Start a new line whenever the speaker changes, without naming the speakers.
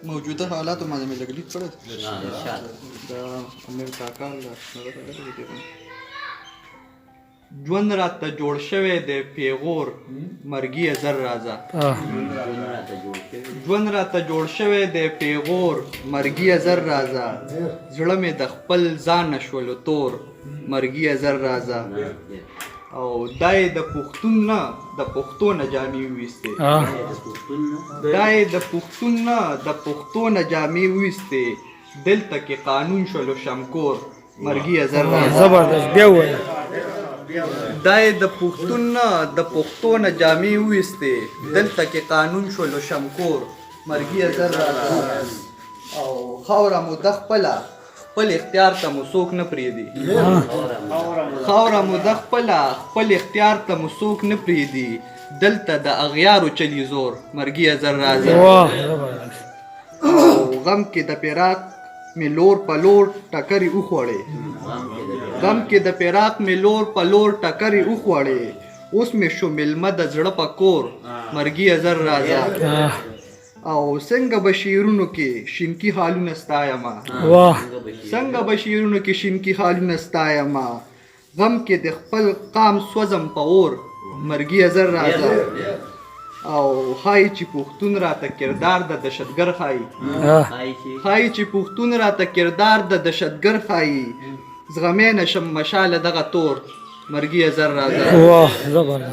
موجوده حالاتو باندې مې لږ لیک کړی
ارشاد
د امیر کاکا ژوند راته جوړ شوی دی پیغور مرګیه زر راځه ژوند راته جوړ شوی دی پیغور مرګیه زر راځه زړه مې د خپل ځان شولو تور مرګیه زر راځه او دا یې د پښتون نه د پښتو نه جامې وویستې دا یې د پښتون نه د پښتو نه جامې وویستې دلته کې قانون شولو شمکور مرګیه زر راځه
زبردست بیا ووایه
دا یې د پښتون نه د پښتو نه جامې وویستې دلته کې قانون شولو شمکور مرګیه زر راځه او خاوره مو د خپله خپل اختیار ته مو څوک نه پرېږدي خاوره مو د خپله خپل اختیار ته مو څوک نه پرېږدي دلته د اغیارو چلی زور مرګیه زر راځه
واه زبردست
او غم کې د پیراق مې لور په لور ټکرې وخوړې غم کې د پیراق مې لور په لور ټکرې وخوړې اوس مې شو مېلمه د زړه په کور مرګیه زر راځه او څنګه به شعرونو کې شینکي حالونه ستایمه
واه
څنګه به شعرونو کې شینکي حالونه ستایمه غم کې د خپل قام سوځم په اور مرګیه زر راځه او ښایي چې پښتون راته کردار د دهشتګر ښایي ښایي چې پښتون راته کردار د دهشتګر ښایي زغمی نشم مشاله دغه تور مرګیه زر راځه
واه زبردست